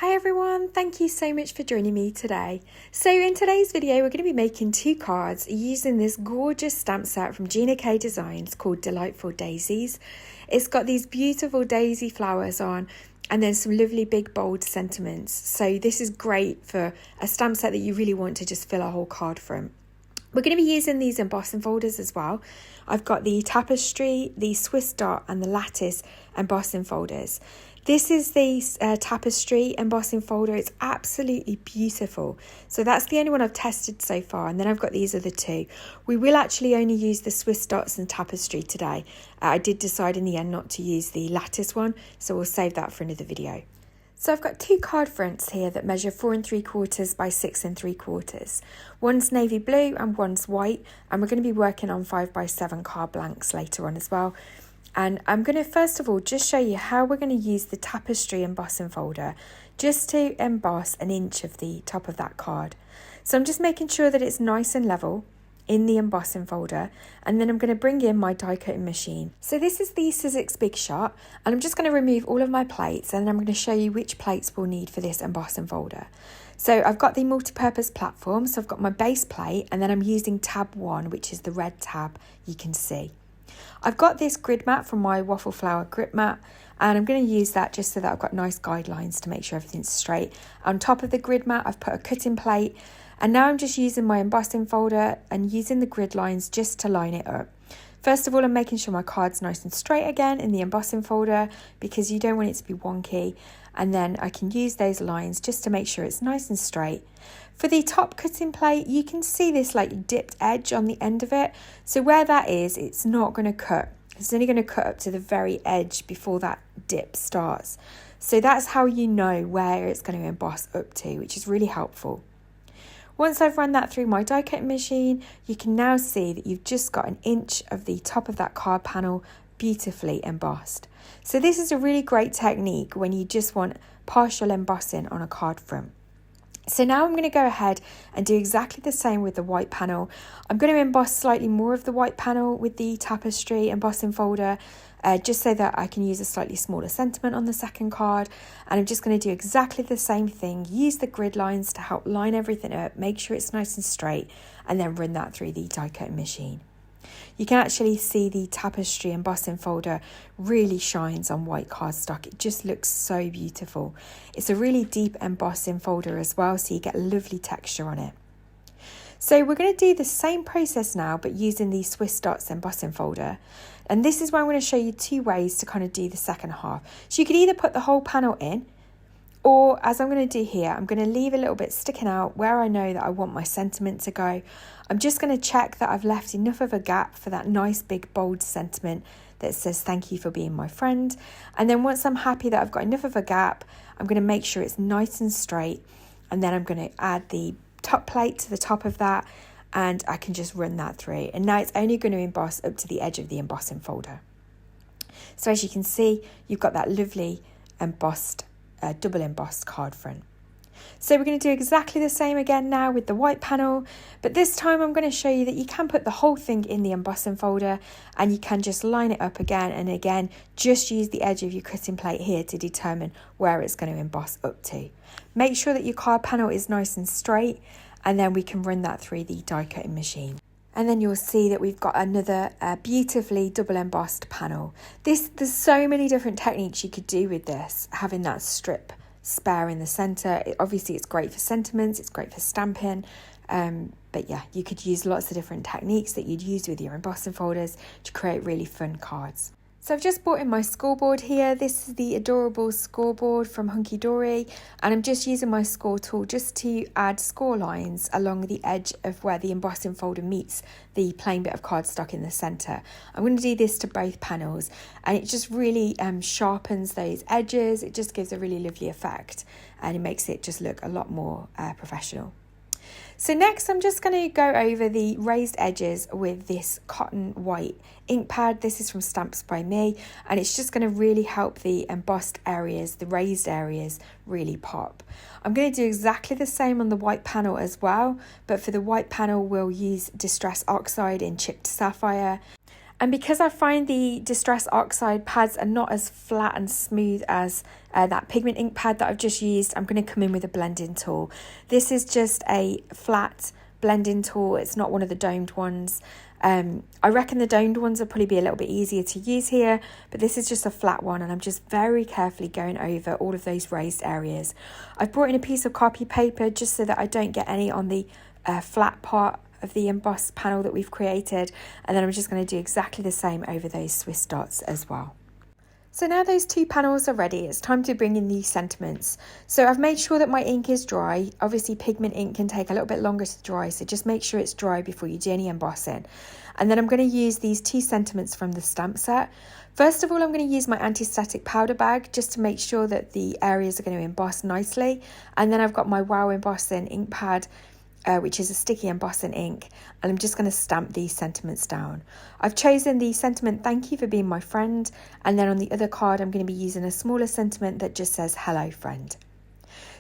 Hi everyone, thank you so much for joining me today. So in today's video we're going to be making 2 cards using this gorgeous stamp set from Gina Designs called Delightful Daisies. It's got these beautiful daisy flowers on and then some lovely big bold sentiments. So this is great for a stamp set that you really want to just fill a whole card from. We're going to be using these embossing folders as well. I've got the Tapestry, the Swiss Dot and the Lattice embossing folders. This is the Tapestry embossing folder. It's absolutely beautiful. So that's the only one I've tested so far. And then I've got these other 2. We will actually only use the Swiss Dots and Tapestry today. I did decide in the end not to use the Lattice one, so we'll save that for another video. So I've got 2 card fronts here that measure 4 3/4 by 6 3/4. One's navy blue and one's white, and we're going to be working on 5 by 7 card blanks later on as well. And I'm going to first of all just show you how we're going to use the Tapestry embossing folder just to emboss an inch of the top of that card. So I'm just making sure that it's nice and level in the embossing folder, and then I'm going to bring in my die cutting machine. So this is the Sizzix Big Shot, and I'm just going to remove all of my plates, and then I'm going to show you which plates we'll need for this embossing folder. So I've got the multi-purpose platform, so I've got my base plate, and then I'm using tab 1, which is the red tab you can see. I've got this grid mat from my waffle flower grip mat, and I'm going to use that just so that I've got nice guidelines to make sure everything's straight. On top of the grid mat I've put a cutting plate, and now I'm just using my embossing folder and using the grid lines just to line it up. First of all, I'm making sure my card's nice and straight again in the embossing folder because you don't want it to be wonky, and then I can use those lines just to make sure it's nice and straight. For the top cutting plate, you can see this like dipped edge on the end of it. So where that is, it's not going to cut. It's only going to cut up to the very edge before that dip starts. So that's how you know where it's going to emboss up to, which is really helpful. Once I've run that through my die cutting machine, you can now see that you've just got an inch of the top of that card panel beautifully embossed. So this is a really great technique when you just want partial embossing on a card front. So now I'm going to go ahead and do exactly the same with the white panel. I'm going to emboss slightly more of the white panel with the Tapestry embossing folder, just so that I can use a slightly smaller sentiment on the second card. And I'm just going to do exactly the same thing, use the grid lines to help line everything up, make sure it's nice and straight, and then run that through the die cutting machine. You can actually see the Tapestry embossing folder really shines on white cardstock. It just looks so beautiful. It's a really deep embossing folder as well, so you get a lovely texture on it. So we're going to do the same process now, but using the Swiss Dots embossing folder. And this is where I'm going to show you 2 ways to kind of do the second half. So you could either put the whole panel in, or as I'm going to do here, I'm going to leave a little bit sticking out where I know that I want my sentiment to go. I'm just going to check that I've left enough of a gap for that nice big bold sentiment that says thank you for being my friend. And then once I'm happy that I've got enough of a gap, I'm going to make sure it's nice and straight. And then I'm going to add the top plate to the top of that, and I can just run that through. And now it's only going to emboss up to the edge of the embossing folder. So as you can see, you've got that lovely embossed double embossed card front. So we're going to do exactly the same again now with the white panel, but this time I'm going to show you that you can put the whole thing in the embossing folder, and you can just line it up again and again. Just use the edge of your cutting plate here to determine where it's going to emboss up to. Make sure that your card panel is nice and straight, and then we can run that through the die cutting machine. And then you'll see that we've got another beautifully double embossed panel. There's so many different techniques you could do with this, having that strip spare in the centre. Obviously it's great for sentiments, it's great for stamping, but yeah, you could use lots of different techniques that you'd use with your embossing folders to create really fun cards. So I've just brought in my scoreboard here. This is the adorable scoreboard from Hunky Dory, and I'm just using my score tool just to add score lines along the edge of where the embossing folder meets the plain bit of cardstock in the centre. I'm going to do this to both panels, and it just really sharpens those edges. It just gives a really lovely effect, and it makes it just look a lot more professional. So next I'm just going to go over the raised edges with this cotton white ink pad. This is from Stamps by Me, and it's just going to really help the embossed areas, the raised areas, really pop. I'm going to do exactly the same on the white panel as well, but for the white panel we'll use Distress Oxide in Chipped Sapphire. And because I find the Distress Oxide pads are not as flat and smooth as that Pigment ink pad that I've just used, I'm going to come in with a blending tool. This is just a flat blending tool. It's not one of the domed ones. I reckon the domed ones will probably be a little bit easier to use here, but this is just a flat one, and I'm just very carefully going over all of those raised areas. I've brought in a piece of copy paper just so that I don't get any on the flat part of the embossed panel that we've created, and then I'm just going to do exactly the same over those Swiss dots as well. So now those two panels are ready, it's time to bring in these sentiments. So I've made sure that my ink is dry. Obviously Pigment ink can take a little bit longer to dry, so just make sure it's dry before you do any embossing. And then I'm going to use these two sentiments from the stamp set. First of all, I'm going to use my anti-static powder bag just to make sure that the areas are going to emboss nicely. And then I've got my Wow Embossing ink pad, which is a sticky embossing ink, and I'm just going to stamp these sentiments down. I've chosen the sentiment "Thank you for being my friend," and then on the other card I'm going to be using a smaller sentiment that just says "Hello friend."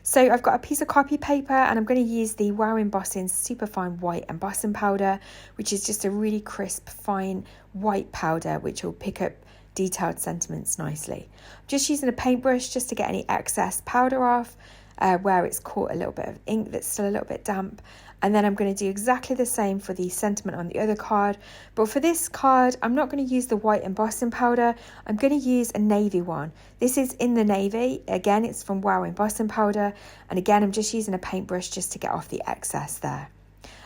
So I've got a piece of copy paper, and I'm going to use the Wow Embossing Superfine White Embossing Powder, which is just a really crisp, fine white powder which will pick up detailed sentiments nicely. I'm just using a paintbrush just to get any excess powder off, where it's caught a little bit of ink that's still a little bit damp. And then I'm going to do exactly the same for the sentiment on the other card. But for this card, I'm not going to use the white embossing powder. I'm going to use a navy one. This is in the navy. Again, it's from Wow Embossing Powder. And again, I'm just using a paintbrush just to get off the excess there.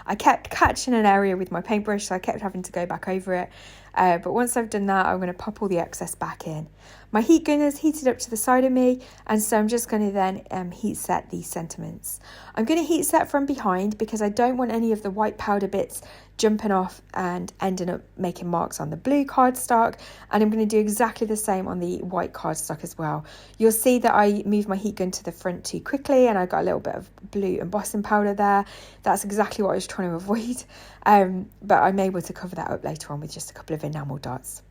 I kept catching an area with my paintbrush, so I kept having to go back over it. But once I've done that, I'm going to pop all the excess back in. My heat gun is heated up to the side of me, and so I'm just going to then heat set these sentiments. I'm going to heat set from behind because I don't want any of the white powder bits jumping off and ending up making marks on the blue cardstock, and I'm going to do exactly the same on the white cardstock as well. You'll see that I moved my heat gun to the front too quickly, and I got a little bit of blue embossing powder there. That's exactly what I was trying to avoid, but I'm able to cover that up later on with just a couple of enamel dots.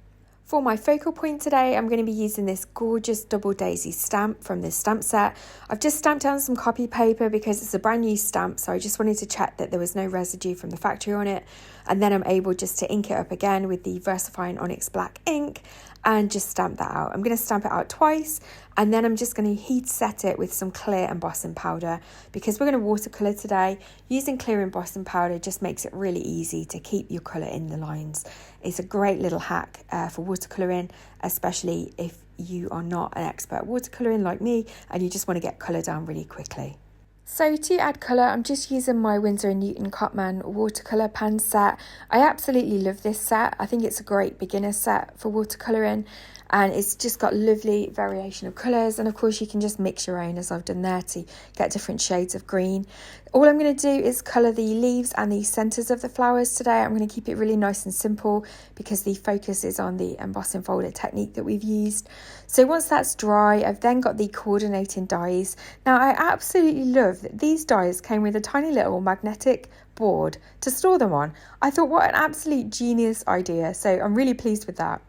For my focal point today, I'm going to be using this gorgeous double daisy stamp from this stamp set. I've just stamped down some copy paper because it's a brand new stamp, so I just wanted to check that there was no residue from the factory on it. And then I'm able just to ink it up again with the VersaFine Onyx Black ink and just stamp that out. I'm going to stamp it out twice, and then I'm just going to heat set it with some clear embossing powder because we're going to watercolour today. Using clear embossing powder just makes it really easy to keep your colour in the lines. It's a great little hack for watercolouring, especially if you are not an expert watercolouring like me and you just want to get colour down really quickly. So to add colour, I'm just using my Winsor & Newton Cotman watercolour pan set. I absolutely love this set. I think it's a great beginner set for watercolouring, and it's just got lovely variation of colours, and of course you can just mix your own as I've done there to get different shades of green. All I'm going to do is colour the leaves and the centres of the flowers today. I'm going to keep it really nice and simple because the focus is on the embossing folder technique that we've used. So once that's dry, I've then got the coordinating dies. Now I absolutely love that these dies came with a tiny little magnetic board to store them on. I thought what an absolute genius idea, so I'm really pleased with that.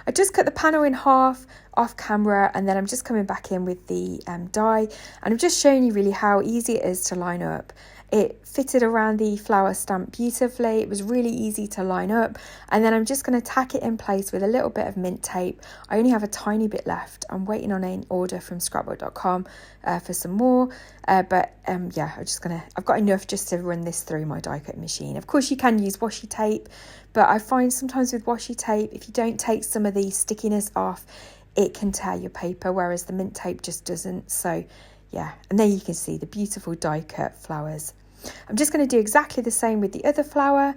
I just cut the panel in half off camera, and then I'm just coming back in with the die, and I'm just showing you really how easy it is to line up. It fitted around the flower stamp beautifully. It was really easy to line up, and then I'm just going to tack it in place with a little bit of mint tape. I only have a tiny bit left. I'm waiting on an order from scrapbook.com for some more, but yeah, I've got enough just to run this through my die cut machine. Of course you can use washi tape, but I find sometimes with washi tape, if you don't take some of the stickiness off, it can tear your paper, whereas the mint tape just doesn't. So yeah, and there you can see the beautiful die cut flowers. I'm just going to do exactly the same with the other flower,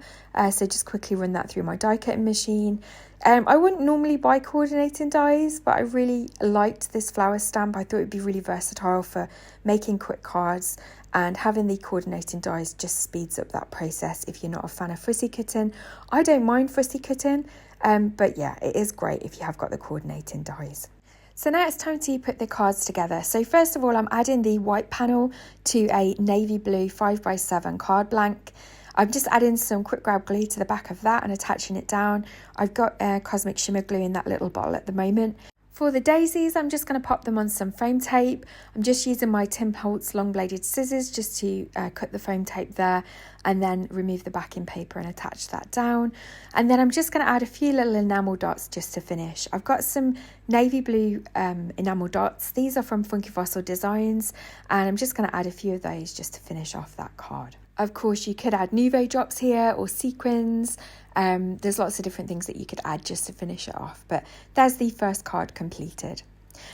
so just quickly run that through my die cutting machine. I wouldn't normally buy coordinating dies, but I really liked this flower stamp. I thought it would be really versatile for making quick cards, and having the coordinating dies just speeds up that process if you're not a fan of fussy cutting. I don't mind fussy cutting, but yeah, it is great if you have got the coordinating dies. So now it's time to put the cards together. So first of all, I'm adding the white panel to a navy blue 5x7 card blank. I'm just adding some quick grab glue to the back of that and attaching it down. I've got Cosmic Shimmer glue in that little bottle at the moment. For the daisies, I'm just going to pop them on some foam tape. I'm just using my Tim Holtz long bladed scissors just to cut the foam tape there, and then remove the backing paper and attach that down. And then I'm just going to add a few little enamel dots just to finish. I've got some navy blue enamel dots. These are from Funky Fossil Designs, and I'm just going to add a few of those just to finish off that card. Of course, you could add Nouveau drops here or sequins. There's lots of different things that you could add just to finish it off, but there's the first card completed.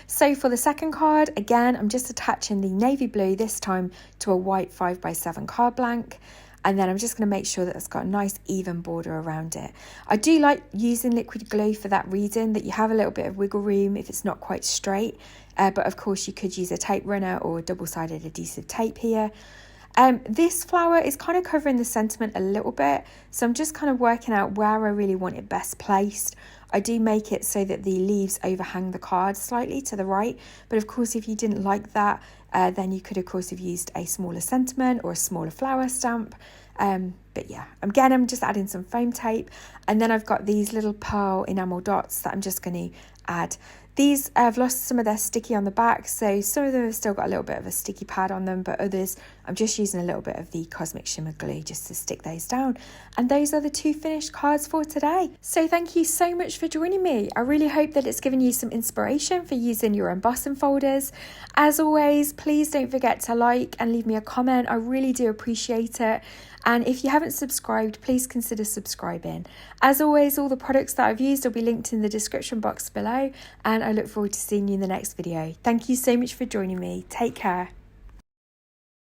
So for the second card, again, I'm just attaching the navy blue, this time to a white 5x7 card blank. And then I'm just going to make sure that it's got a nice even border around it. I do like using liquid glue for that reason, that you have a little bit of wiggle room if it's not quite straight. But of course you could use a tape runner or double-sided adhesive tape here. This flower is kind of covering the sentiment a little bit, so I'm just kind of working out where I really want it best placed. I do make it so that the leaves overhang the card slightly to the right, but of course if you didn't like that, then you could of course have used a smaller sentiment or a smaller flower stamp. But yeah, again, I'm just adding some foam tape, and then I've got these little pearl enamel dots that I'm just going to add. These have lost some of their sticky on the back, so some of them have still got a little bit of a sticky pad on them, but others I'm just using a little bit of the Cosmic Shimmer glue just to stick those down. And those are the 2 finished cards for today. So thank you so much for joining me. I really hope that it's given you some inspiration for using your embossing folders. As always, please don't forget to like and leave me a comment. I really do appreciate it. And if you haven't subscribed, please consider subscribing. As always, all the products that I've used will be linked in the description box below, and I look forward to seeing you in the next video. Thank you so much for joining me. Take care.